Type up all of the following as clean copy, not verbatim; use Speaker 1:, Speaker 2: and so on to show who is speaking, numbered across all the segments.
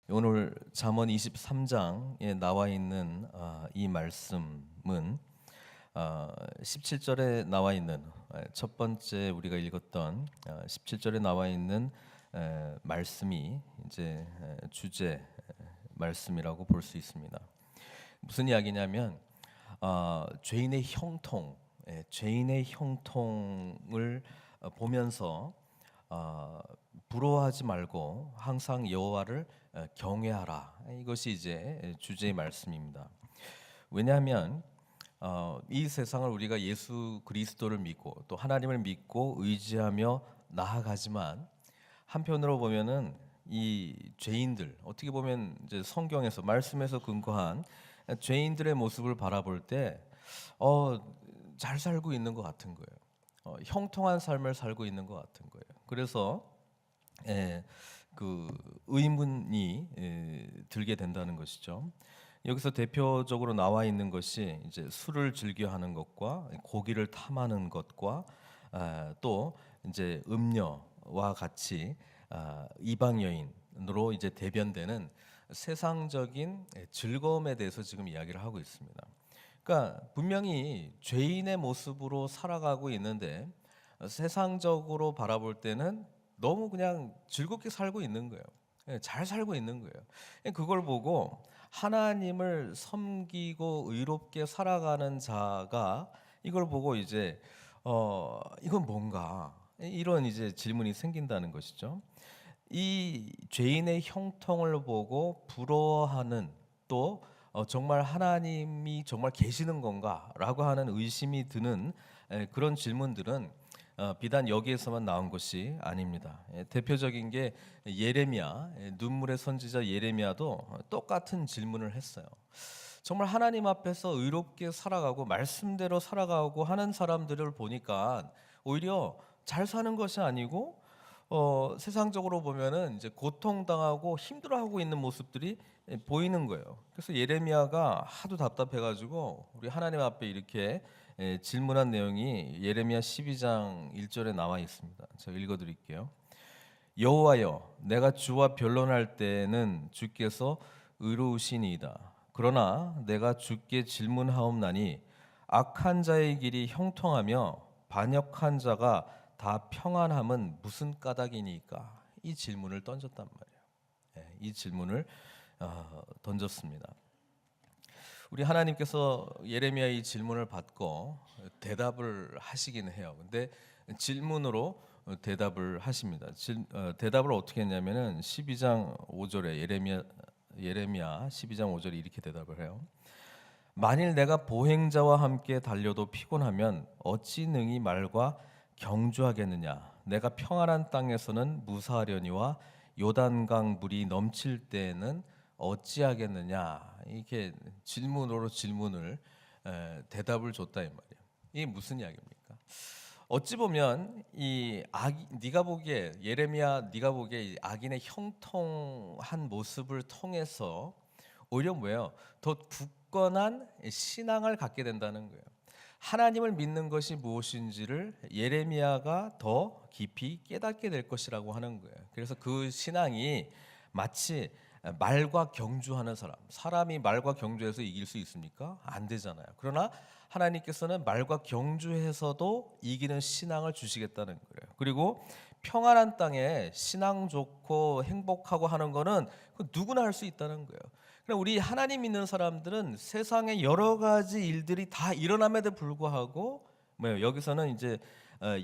Speaker 1: 오늘 잠언 23장에 나와 있는 이 말씀은 17절에 나와 있는 첫 번째 우리가 읽었던 17절에 나와 있는 말씀이 이제 주제 말씀이라고 볼 수 있습니다. 무슨 이야기냐면 죄인의 형통, 죄인의 형통을 보면서 부러워하지 말고 항상 여호와를 경외하라. 이것이 이제 주제의 말씀입니다. 왜냐하면 이 세상을 우리가 예수 그리스도를 믿고 또 하나님을 믿고 의지하며 나아가지만 한편으로 보면은 이 죄인들, 어떻게 보면 이제 성경에서 말씀에서 근거한 죄인들의 모습을 바라볼 때 잘 살고 있는 것 같은 거예요. 형통한 삶을 살고 있는 것 같은 거예요. 그래서 그 의문이 들게 된다는 것이죠. 여기서 대표적으로 나와 있는 것이 이제 술을 즐겨하는 것과 고기를 탐하는 것과 또 이제 음녀와 같이 이방 여인으로 이제 대변되는 세상적인 즐거움에 대해서 지금 이야기를 하고 있습니다. 그러니까 분명히 죄인의 모습으로 살아가고 있는데 세상적으로 바라볼 때는 너무 그냥 즐겁게 살고 있는 거예요. 잘 살고 있는 거예요. 그걸 보고 하나님을 섬기고 의롭게 살아가는 자가 이걸 보고 이제 이건 뭔가 이런 이제 질문이 생긴다는 것이죠. 이 죄인의 형통을 보고 부러워하는 또 정말 하나님이 정말 계시는 건가라고 하는 의심이 드는 그런 질문들은 비단 여기에서만 나온 것이 아닙니다. 대표적인 게 예레미야, 눈물의 선지자 예레미야도 똑같은 질문을 했어요. 정말 하나님 앞에서 의롭게 살아가고 말씀대로 살아가고 하는 사람들을 보니까 오히려 잘 사는 것이 아니고 세상적으로 보면은 이제 고통당하고 힘들어하고 있는 모습들이 보이는 거예요. 그래서 예레미야가 하도 답답해가지고 우리 하나님 앞에 이렇게 질문한 내용이 예레미야 12장 1절에 나와 있습니다. 제가 읽어드릴게요. 여호와여, 내가 주와 변론할 때는 주께서 의로우시니이다. 그러나 내가 주께 질문하옵나니 악한 자의 길이 형통하며 반역한 자가 다 평안함은 무슨 까닭이니까? 이 질문을 던졌단 말이에요. 이 질문을 던졌습니다. 우리 하나님께서 예레미야 이 질문을 받고 대답을 하시긴 해요. 근데 질문으로 대답을 하십니다. 대답을 어떻게 했냐면은 12장 5절에 예레미야 12장 5절에 이렇게 대답을 해요. 만일 내가 보행자와 함께 달려도 피곤하면 어찌 능히 말과 경주하겠느냐? 내가 평안한 땅에서는 무사하려니와 요단강 물이 넘칠 때에는 어찌하겠느냐? 이렇게 질문으로 질문을 대답을 줬다 이 말이에요. 이게 무슨 이야기입니까? 어찌 보면 이 네가 보기에 예레미야 네가 보기에 이 악인의 형통한 모습을 통해서 오히려 뭐예요? 더 굳건한 신앙을 갖게 된다는 거예요. 하나님을 믿는 것이 무엇인지를 예레미야가 더 깊이 깨닫게 될 것이라고 하는 거예요. 그래서 그 신앙이 마치 말과 경주하는 사람이 말과 경주해서 이길 수 있습니까? 안 되잖아요. 그러나 하나님께서는 말과 경주해서도 이기는 신앙을 주시겠다는 거예요. 그리고 평안한 땅에 신앙 좋고 행복하고 하는 거는 누구나 할 수 있다는 거예요. 그러나 우리 하나님 믿는 사람들은 세상에 여러 가지 일들이 다 일어남에도 불구하고 뭐예요? 여기서는 이제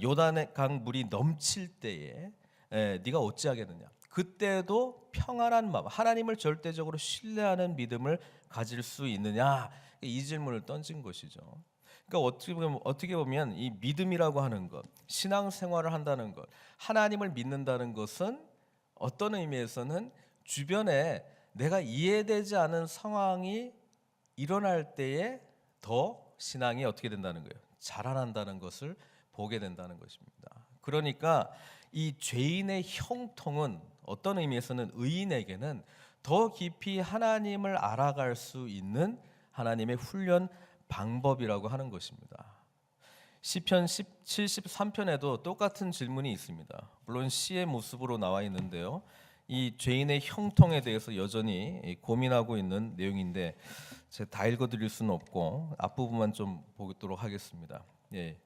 Speaker 1: 요단의 강 물이 넘칠 때에 네가 어찌하겠느냐? 그때도 평안한 마음, 하나님을 절대적으로 신뢰하는 믿음을 가질 수 있느냐? 이 질문을 던진 것이죠. 그러니까 어떻게 보면 이 믿음이라고 하는 것, 신앙생활을 한다는 것, 하나님을 믿는다는 것은 어떤 의미에서는 주변에 내가 이해되지 않은 상황이 일어날 때에 더 신앙이 어떻게 된다는 거예요? 자라난다는 것을 보게 된다는 것입니다. 그러니까 이 죄인의 형통은 어떤 의미에서는 의인에게는 더 깊이 하나님을 알아갈 수 있는 하나님의 훈련 방법이라고 하는 것입니다. 시편 73편에도 똑같은 질문이 있습니다. 물론 시의 모습으로 나와 있는데요. 이 죄인의 형통에 대해서 여전히 고민하고 있는 내용인데 제가 다 읽어드릴 수는 없고 앞부분만 좀 보도록 하겠습니다. 예.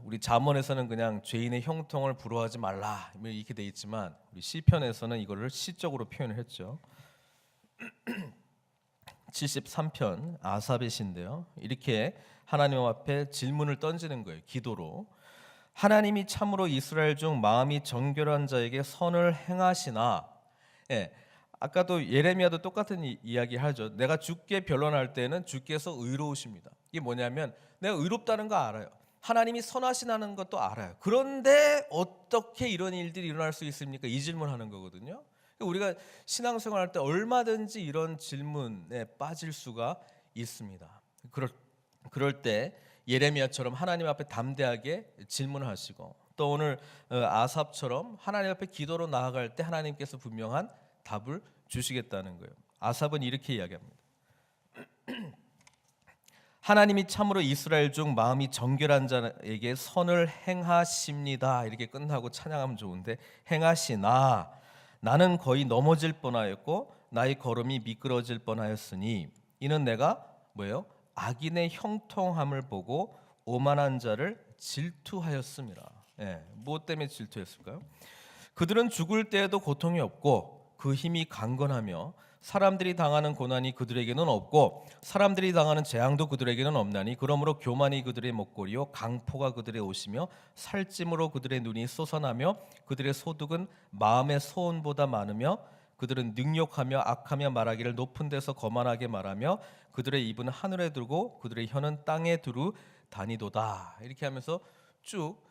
Speaker 1: 우리 잠언에서는 그냥 죄인의 형통을 부러워하지 말라 이렇게 돼 있지만 우리 시편에서는 이거를 시적으로 표현을 했죠. 73편 아삽의 시인데요. 이렇게 하나님 앞에 질문을 던지는 거예요. 기도로. 하나님이 참으로 이스라엘 중 마음이 정결한 자에게 선을 행하시나. 예, 아까도 예레미야도 똑같은 이야기 하죠. 내가 주께 변론할 때는 주께서 의로우십니다. 이게 뭐냐면 내가 의롭다는 거 알아요. 하나님이 선하시다는 것도 알아요. 그런데 어떻게 이런 일들이 일어날 수 있습니까? 이 질문하는 거거든요. 우리가 신앙생활할 때 얼마든지 이런 질문에 빠질 수가 있습니다. 그럴 때 예레미야처럼 하나님 앞에 담대하게 질문하시고 또 오늘 아삽처럼 하나님 앞에 기도로 나아갈 때 하나님께서 분명한 답을 주시겠다는 거예요. 아삽은 이렇게 이야기합니다. 하나님이 참으로 이스라엘 중 마음이 정결한 자에게 선을 행하십니다. 이렇게 끝나고 찬양하면 좋은데 행하시나 나는 거의 넘어질 뻔하였고 나의 걸음이 미끄러질 뻔하였으니 이는 내가 뭐예요? 악인의 형통함을 보고 오만한 자를 질투하였습니다. 예, 무엇 때문에 질투했을까요? 그들은 죽을 때에도 고통이 없고 그 힘이 강건하며 사람들이 당하는 고난이 그들에게는 없고 사람들이 당하는 재앙도 그들에게는 없나니 그러므로 교만이 그들의 목걸이요 강포가 그들의 옷이며 살찜으로 그들의 눈이 솟아나며 그들의 소득은 마음의 소원보다 많으며 그들은 능욕하며 악하며 말하기를 높은 데서 거만하게 말하며 그들의 입은 하늘에 두고 그들의 혀는 땅에 두루 다니도다. 이렇게 하면서 쭉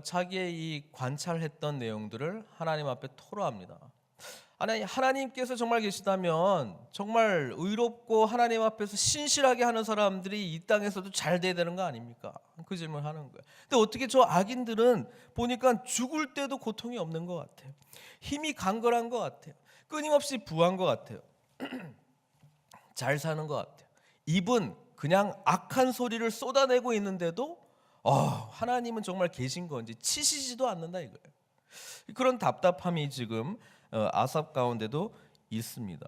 Speaker 1: 자기의 이 관찰했던 내용들을 하나님 앞에 토로합니다. 아니, 하나님께서 정말 계시다면 정말 의롭고 하나님 앞에서 신실하게 하는 사람들이 이 땅에서도 잘 돼야 되는 거 아닙니까? 그 질문하는 거예요. 근데 어떻게 저 악인들은 보니까 죽을 때도 고통이 없는 것 같아요. 힘이 강건한 것 같아요. 끊임없이 부한 것 같아요. 잘 사는 것 같아요. 입은 그냥 악한 소리를 쏟아내고 있는데도 하나님은 정말 계신 건지 치시지도 않는다 이거예요. 그런 답답함이 지금 아삽 가운데도 있습니다.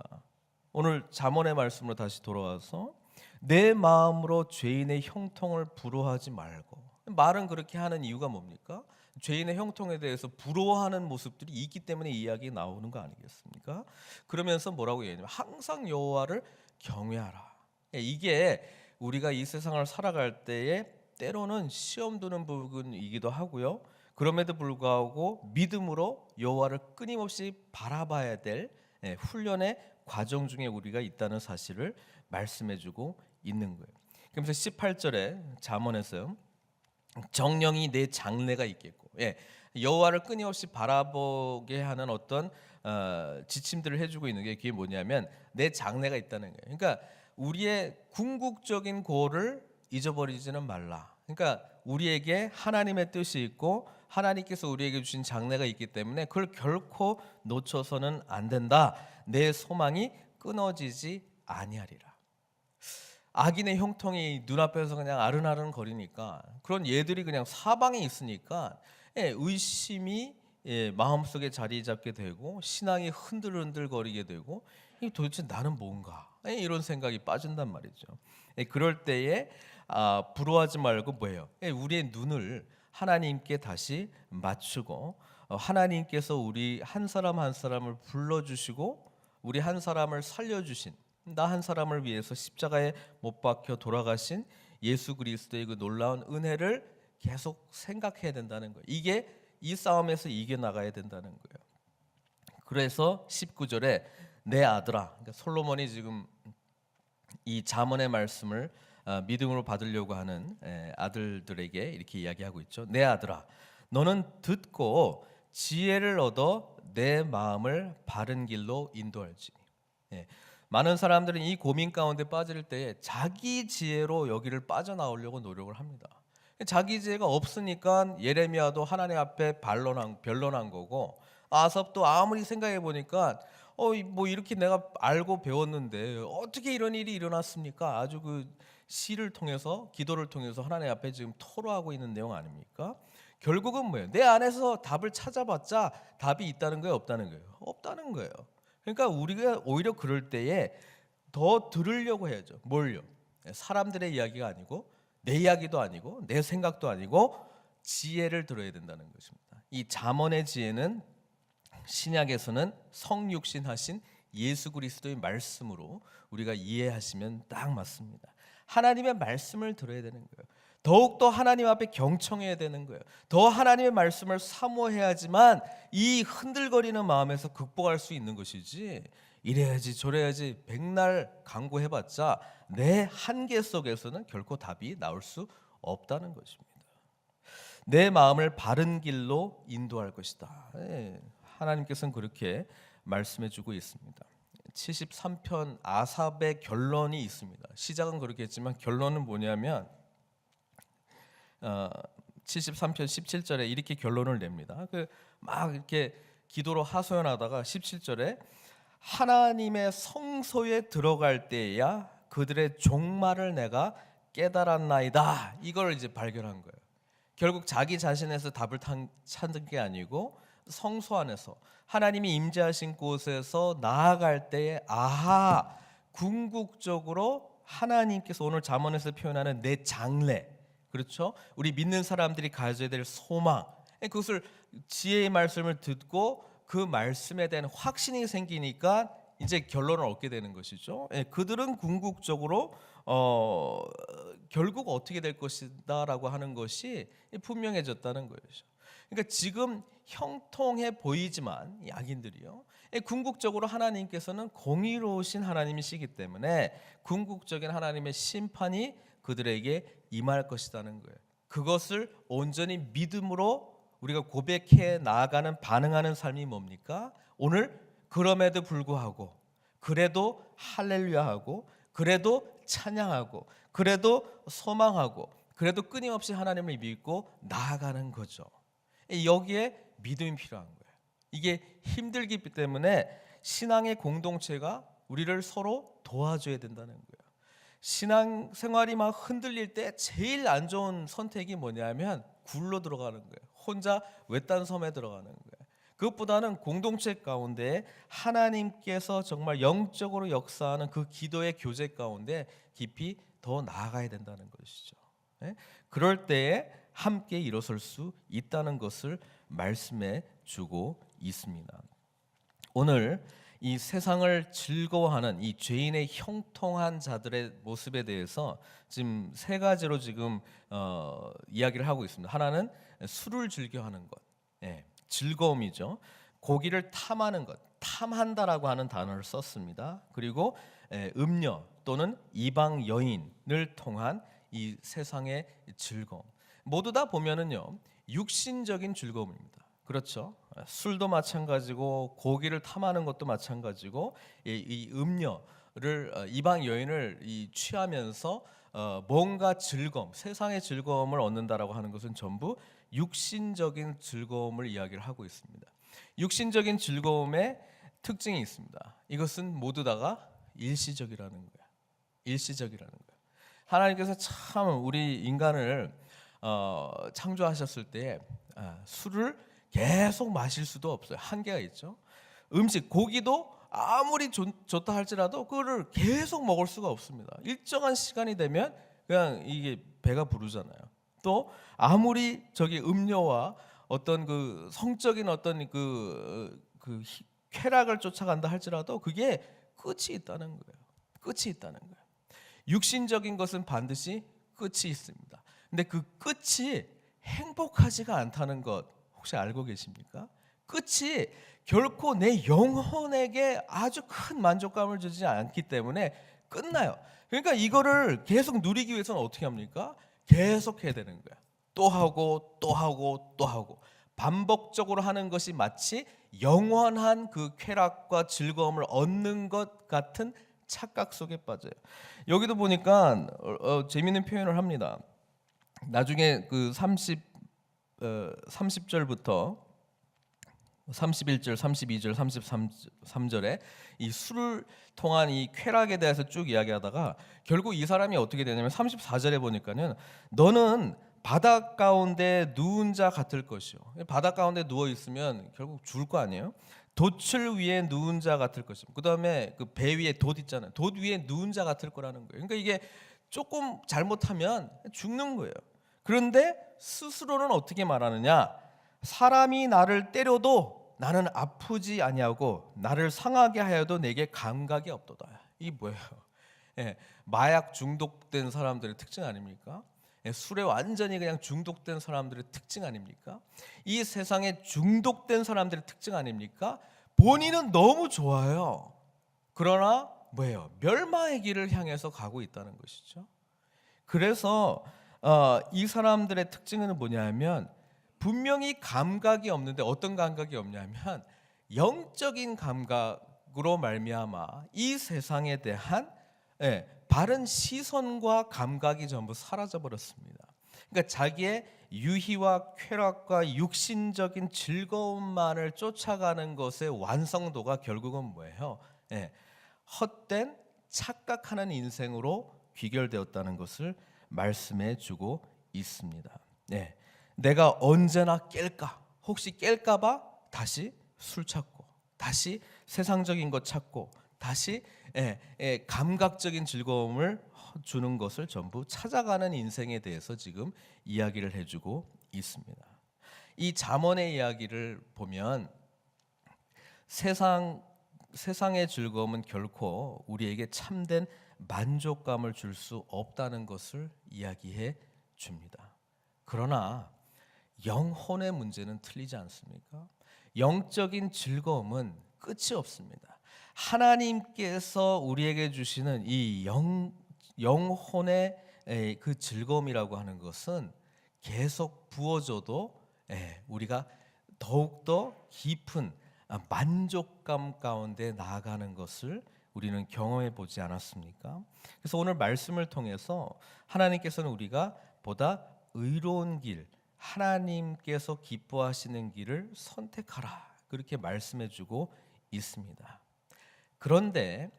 Speaker 1: 오늘 잠언의 말씀으로 다시 돌아와서 내 마음으로 죄인의 형통을 부러워하지 말고, 말은 그렇게 하는 이유가 뭡니까? 죄인의 형통에 대해서 부러워하는 모습들이 있기 때문에 이야기 나오는 거 아니겠습니까? 그러면서 뭐라고 얘기하냐면 항상 여호와를 경외하라. 이게 우리가 이 세상을 살아갈 때에 때로는 시험 두는 부분이기도 하고요. 그럼에도 불구하고 믿음으로 여호와를 끊임없이 바라봐야 될 훈련의 과정 중에 우리가 있다는 사실을 말씀해주고 있는 거예요. 그러면서 18절에 잠언에서요. 정령이 내 장래가 있겠고, 여호와를 끊임없이 바라보게 하는 어떤 지침들을 해주고 있는 게 그게 뭐냐면 내 장래가 있다는 거예요. 그러니까 우리의 궁극적인 고를 잊어버리지는 말라. 그러니까 우리에게 하나님의 뜻이 있고 하나님께서 우리에게 주신 장래가 있기 때문에 그걸 결코 놓쳐서는 안 된다. 내 소망이 끊어지지 아니하리라. 악인의 형통이 눈앞에서 그냥 아른아른 거리니까 그런 얘들이 그냥 사방에 있으니까 의심이 마음속에 자리 잡게 되고 신앙이 흔들흔들거리게 되고 도대체 나는 뭔가 이런 생각이 빠진단 말이죠. 그럴 때에 부러워하지 말고 뭐예요? 우리의 눈을 하나님께 다시 맞추고 하나님께서 우리 한 사람 한 사람을 불러주시고 우리 한 사람을 살려주신 나 한 사람을 위해서 십자가에 못 박혀 돌아가신 예수 그리스도의 그 놀라운 은혜를 계속 생각해야 된다는 거예요. 이게 이 싸움에서 이겨나가야 된다는 거예요. 그래서 19절에 내 아들아, 그러니까 솔로몬이 지금 이 잠언의 말씀을 믿음으로 받으려고 하는 아들들에게 이렇게 이야기하고 있죠. 내 아들아, 너는 듣고 지혜를 얻어 내 마음을 바른 길로 인도할지니. 많은 사람들은 이 고민 가운데 빠질 때에 자기 지혜로 여기를 빠져나오려고 노력을 합니다. 자기 지혜가 없으니까 예레미야도 하나님 앞에 변론한 거고 아삽도 아무리 생각해 보니까 뭐 이렇게 내가 알고 배웠는데 어떻게 이런 일이 일어났습니까? 아주 그 시를 통해서 기도를 통해서 하나님 앞에 지금 토로하고 있는 내용 아닙니까? 결국은 뭐예요? 내 안에서 답을 찾아봤자 답이 있다는 거예요, 없다는 거예요? 없다는 거예요. 그러니까 우리가 오히려 그럴 때에 더 들으려고 해야죠. 뭘요? 사람들의 이야기가 아니고 내 이야기도 아니고 내 생각도 아니고 지혜를 들어야 된다는 것입니다. 이 잠언의 지혜는 신약에서는 성육신하신 예수 그리스도의 말씀으로 우리가 이해하시면 딱 맞습니다. 하나님의 말씀을 들어야 되는 거예요. 더욱더 하나님 앞에 경청해야 되는 거예요. 더 하나님의 말씀을 사모해야지만 이 흔들거리는 마음에서 극복할 수 있는 것이지, 이래야지 저래야지 백날 강구해봤자 내 한계 속에서는 결코 답이 나올 수 없다는 것입니다. 내 마음을 바른 길로 인도할 것이다. 하나님께서는 그렇게 말씀해주고 있습니다. 73편 아삽의 결론이 있습니다. 시작은 그렇게 했지만 결론은 뭐냐면 73편 17절에 이렇게 결론을 냅니다. 막 이렇게 기도로 하소연하다가 17절에 하나님의 성소에 들어갈 때야 그들의 종말을 내가 깨달았나이다. 이걸 이제 발견한 거예요. 결국 자기 자신에서 답을 찾는 게 아니고 성소 안에서 하나님이 임재하신 곳에서 나아갈 때에 아하, 궁극적으로 하나님께서 오늘 잠언에서 표현하는 내 장래, 그렇죠? 우리 믿는 사람들이 가져야 될 소망, 그것을 지혜의 말씀을 듣고 그 말씀에 대한 확신이 생기니까 이제 결론을 얻게 되는 것이죠. 그들은 궁극적으로 결국 어떻게 될 것이다라고 하는 것이 분명해졌다는 거죠. 그러니까 지금 형통해 보이지만 이 악인들이요, 궁극적으로 하나님께서는 공의로우신 하나님이시기 때문에 궁극적인 하나님의 심판이 그들에게 임할 것이라는 거예요. 그것을 온전히 믿음으로 우리가 고백해 나아가는, 반응하는 삶이 뭡니까? 오늘 그럼에도 불구하고, 그래도 할렐루야하고, 그래도 찬양하고, 그래도 소망하고, 그래도 끊임없이 하나님을 믿고 나아가는 거죠. 여기에 믿음이 필요한 거예요. 이게 힘들기 때문에 신앙의 공동체가 우리를 서로 도와줘야 된다는 거예요. 신앙 생활이 막 흔들릴 때 제일 안 좋은 선택이 뭐냐면 굴로 들어가는 거예요. 혼자 외딴 섬에 들어가는 거예요. 그것보다는 공동체 가운데 하나님께서 정말 영적으로 역사하는 그 기도의 교제 가운데 깊이 더 나아가야 된다는 것이죠. 그럴 때에 함께 일어설 수 있다는 것을 말씀해 주고 있습니다. 오늘 이 세상을 즐거워하는 이 죄인의 형통한 자들의 모습에 대해서 지금 세 가지로 지금 이야기를 하고 있습니다. 하나는 술을 즐겨하는 것, 즐거움이죠. 고기를 탐하는 것, 탐한다라고 하는 단어를 썼습니다. 그리고 음녀 또는 이방 여인을 통한 이 세상의 즐거움, 모두 다 보면은요 육신적인 즐거움입니다. 그렇죠? 술도 마찬가지고 고기를 탐하는 것도 마찬가지고 이 음녀를 이방 여인을 취하면서 뭔가 즐거움, 세상의 즐거움을 얻는다라고 하는 것은 전부 육신적인 즐거움을 이야기를 하고 있습니다. 육신적인 즐거움의 특징이 있습니다. 이것은 모두 다가 일시적이라는 거예요. 일시적이라는 거예요. 하나님께서 참 우리 인간을 창조하셨을 때 술을 계속 마실 수도 없어요. 한계가 있죠. 음식, 고기도 아무리 좋다 할지라도 그거를 계속 먹을 수가 없습니다. 일정한 시간이 되면 그냥 이게 배가 부르잖아요. 또 아무리 음료와 어떤 그 성적인 어떤 그 쾌락을 쫓아간다 할지라도 그게 끝이 있다는 거예요. 끝이 있다는 거예요. 육신적인 것은 반드시 끝이 있습니다. 근데 그 끝이 행복하지가 않다는 것 혹시 알고 계십니까? 끝이 결코 내 영혼에게 아주 큰 만족감을 주지 않기 때문에 끝나요. 그러니까 이거를 계속 누리기 위해서는 어떻게 합니까? 계속 해야 되는 거야. 또 하고 또 하고 또 하고 반복적으로 하는 것이 마치 영원한 그 쾌락과 즐거움을 얻는 것 같은 착각 속에 빠져요. 여기도 보니까 재미있는 표현을 합니다. 나중에 그 30절부터 31절, 32절, 33절에 이 술을 통한 이 쾌락에 대해서 쭉 이야기하다가 결국 이 사람이 어떻게 되냐면 34절에 보니까는 너는 바닷 가운데 누운 자 같을 것이요. 바닷 가운데 누워 있으면 결국 죽을 거 아니에요? 돛을 위에 누운 자 같을 것이고, 그다음에 그 배 위에 돛 있잖아요. 돛 위에 누운 자 같을 거라는 거예요. 그러니까 이게 조금 잘못하면 죽는 거예요. 그런데 스스로는 어떻게 말하느냐? 사람이 나를 때려도 나는 아프지 아니하고 나를 상하게 하여도 내게 감각이 없도다. 이게 뭐예요? 예, 마약 중독된 사람들의 특징 아닙니까? 예, 술에 완전히 그냥 중독된 사람들의 특징 아닙니까? 이 세상에 중독된 사람들의 특징 아닙니까? 본인은 너무 좋아요. 그러나 뭐예요? 멸망의 길을 향해서 가고 있다는 것이죠. 그래서 이 사람들의 특징은 뭐냐면 분명히 감각이 없는데, 어떤 감각이 없냐면 영적인 감각으로 말미암아 이 세상에 대한 바른 시선과 감각이 전부 사라져 버렸습니다. 그러니까 자기의 유희와 쾌락과 육신적인 즐거움만을 쫓아가는 것의 완성도가 결국은 뭐예요? 헛된 착각하는 인생으로 귀결되었다는 것을 말씀해 주고 있습니다. 내가 언제나 깰까? 혹시 깰까봐 다시 술 찾고, 다시 세상적인 것 찾고, 다시 감각적인 즐거움을 주는 것을 전부 찾아가는 인생에 대해서 지금 이야기를 해주고 있습니다. 이 잠언의 이야기를 보면 세상의 즐거움은 결코 우리에게 참된 만족감을 줄 수 없다는 것을 이야기해 줍니다. 그러나 영혼의 문제는 틀리지 않습니까? 영적인 즐거움은 끝이 없습니다. 하나님께서 우리에게 주시는 이 영혼의 그 즐거움이라고 하는 것은 계속 부어져도 우리가 더욱더 깊은 만족감 가운데 나아가는 것을 우리는 경험해 보지 않았습니까? 그래서 오늘 말씀을 통해서 하나님께서는 우리가 보다 의로운 길, 하나님께서 기뻐하시는 길을 선택하라, 그렇게 말씀해 주고 있습니다. 그런데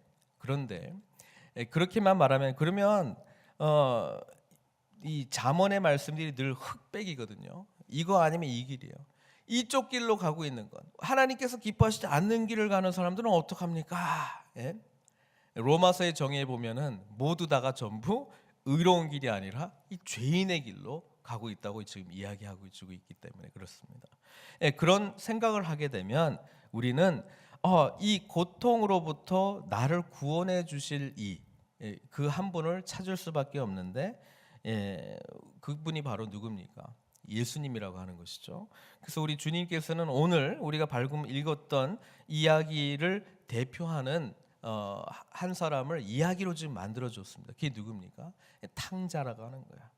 Speaker 1: 그렇게만 말하면, 그러면 이 잠언의 말씀들이 늘 흑백이거든요. 이거 아니면 이 길이에요. 이쪽 길로 가고 있는 건, 하나님께서 기뻐하시지 않는 길을 가는 사람들은 어떡합니까? 로마서의 정의에 보면은 모두 다가 전부 의로운 길이 아니라 이 죄인의 길로 가고 있다고 지금 이야기하고 있기 때문에 그렇습니다. 그런 생각을 하게 되면 우리는 이 고통으로부터 나를 구원해 주실 그 한 분을 찾을 수밖에 없는데, 그분이 바로 누굽니까? 예수님이라고 하는 것이죠. 그래서 우리 주님께서는 오늘 우리가 방금 읽었던 이야기를 대표하는 한 사람을 이야기로 지금 만들어 줬습니다. 그게 누굽니까? 탕자라고 하는 거야.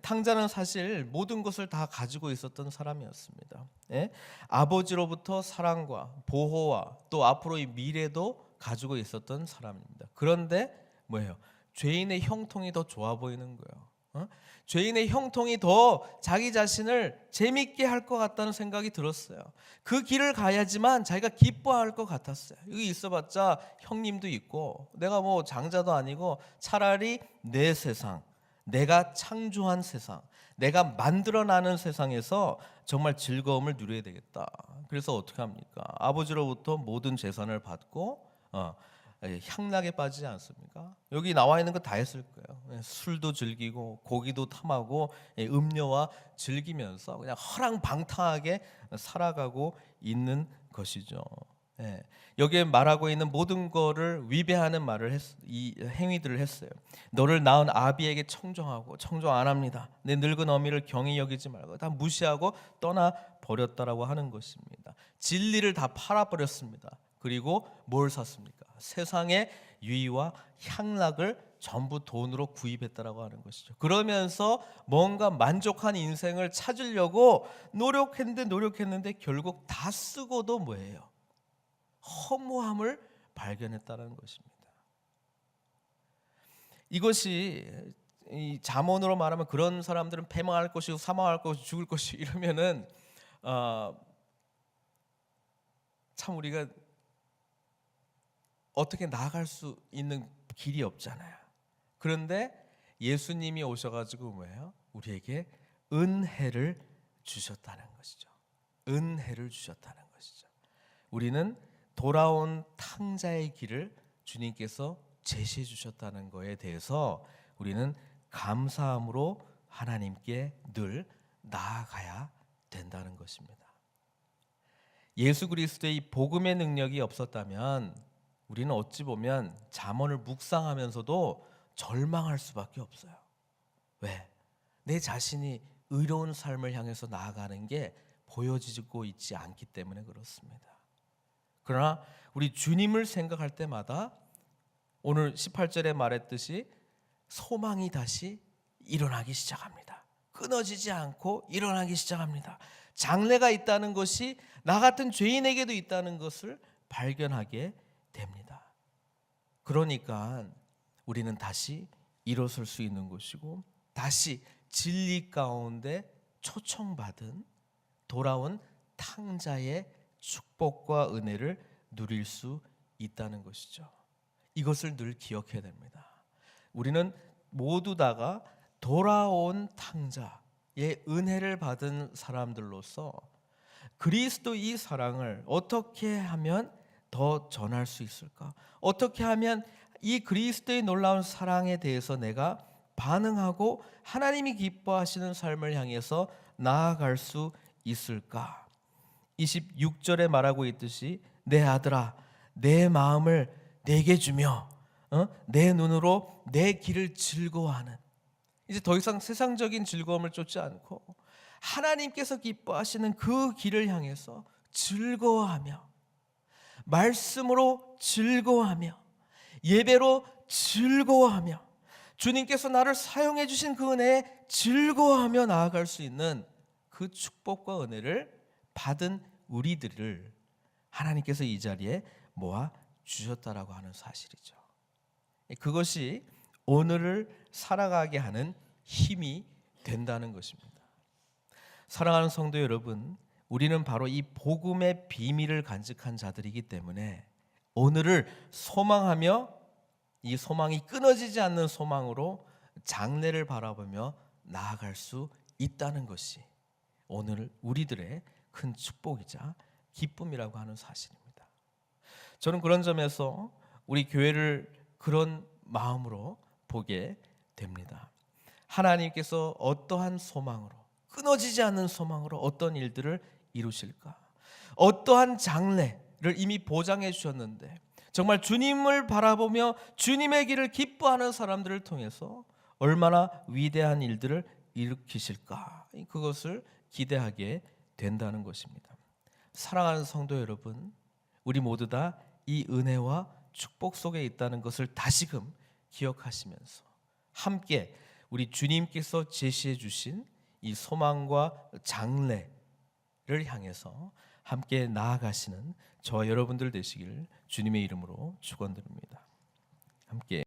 Speaker 1: 탕자는 사실 모든 것을 다 가지고 있었던 사람이었습니다. 아버지로부터 사랑과 보호와 또 앞으로의 미래도 가지고 있었던 사람입니다. 그런데 뭐예요? 죄인의 형통이 더 좋아 보이는 거예요. 죄인의 형통이 더 자기 자신을 재밌게 할 것 같다는 생각이 들었어요. 그 길을 가야지만 자기가 기뻐할 것 같았어요. 여기 있어봤자 형님도 있고 내가 뭐 장자도 아니고, 차라리 내 세상, 내가 창조한 세상, 내가 만들어나는 세상에서 정말 즐거움을 누려야 되겠다. 그래서 어떻게 합니까? 아버지로부터 모든 재산을 받고 향락에 빠지지 않습니까? 여기 나와 있는 거 다 했을 거예요. 술도 즐기고 고기도 탐하고 음료와 즐기면서 그냥 허랑방탕하게 살아가고 있는 것이죠. 여기에 말하고 있는 모든 거를 위배하는 이 행위들을 했어요. 너를 낳은 아비에게 청정하고 청정 안 합니다. 내 늙은 어미를 경히 여기지 말고 다 무시하고 떠나 버렸다라고 하는 것입니다. 진리를 다 팔아버렸습니다. 그리고 뭘 샀습니까? 세상의 유의와 향락을 전부 돈으로 구입했다라고 하는 것이죠. 그러면서 뭔가 만족한 인생을 찾으려고 노력했는데 결국 다 쓰고도 뭐예요? 허무함을 발견했다는 것입니다. 이것이 이 잠언으로 말하면 그런 사람들은 패망할 것이고 사망할 것이고 죽을 것이고 이러면은 참 우리가 어떻게 나아갈 수 있는 길이 없잖아요. 그런데 예수님이 오셔가지고 뭐예요? 우리에게 은혜를 주셨다는 것이죠. 은혜를 주셨다는 것이죠. 우리는 돌아온 탕자의 길을 주님께서 제시해 주셨다는 것에 대해서 우리는 감사함으로 하나님께 늘 나아가야 된다는 것입니다. 예수 그리스도의 복음의 능력이 없었다면 우리는 어찌 보면 잠언을 묵상하면서도 절망할 수밖에 없어요. 왜? 내 자신이 의로운 삶을 향해서 나아가는 게 보여지고 있지 않기 때문에 그렇습니다. 그러나 우리 주님을 생각할 때마다 오늘 18절에 말했듯이 소망이 다시 일어나기 시작합니다. 끊어지지 않고 일어나기 시작합니다. 장래가 있다는 것이 나 같은 죄인에게도 있다는 것을 발견하게 됩니다. 그러니까 우리는 다시 일어설 수 있는 것이고 다시 진리 가운데 초청받은 돌아온 탕자의 축복과 은혜를 누릴 수 있다는 것이죠. 이것을 늘 기억해야 됩니다. 우리는 모두 다가 돌아온 탕자의 은혜를 받은 사람들로서 그리스도 이 사랑을 어떻게 하면 더 전할 수 있을까? 어떻게 하면 이 그리스도의 놀라운 사랑에 대해서 내가 반응하고 하나님이 기뻐하시는 삶을 향해서 나아갈 수 있을까? 26절에 말하고 있듯이 내 아들아 내 마음을 내게 주며 내 눈으로 내 길을 즐거워하는, 이제 더 이상 세상적인 즐거움을 쫓지 않고 하나님께서 기뻐하시는 그 길을 향해서 즐거워하며 말씀으로 즐거워하며 예배로 즐거워하며 주님께서 나를 사용해 주신 그 은혜에 즐거워하며 나아갈 수 있는 그 축복과 은혜를 받은 우리들을 하나님께서 이 자리에 모아 주셨다라고 하는 사실이죠. 그것이 오늘을 살아가게 하는 힘이 된다는 것입니다. 사랑하는 성도 여러분, 우리는 바로 이 복음의 비밀을 간직한 자들이기 때문에 오늘을 소망하며 이 소망이 끊어지지 않는 소망으로 장래를 바라보며 나아갈 수 있다는 것이 오늘 우리들의 큰 축복이자 기쁨이라고 하는 사실입니다. 저는 그런 점에서 우리 교회를 그런 마음으로 보게 됩니다. 하나님께서 어떠한 소망으로, 끊어지지 않는 소망으로 어떤 일들을 이루실까? 어떠한 장래를 이미 보장해 주셨는데 정말 주님을 바라보며 주님의 길을 기뻐하는 사람들을 통해서 얼마나 위대한 일들을 일으키실까? 그것을 기대하게 된다는 것입니다. 사랑하는 성도 여러분, 우리 모두 다 이 은혜와 축복 속에 있다는 것을 다시금 기억하시면서 함께 우리 주님께서 제시해 주신 이 소망과 장래를 향해서 함께 나아가시는 저와 여러분들 되시기를 주님의 이름으로 축원드립니다. 함께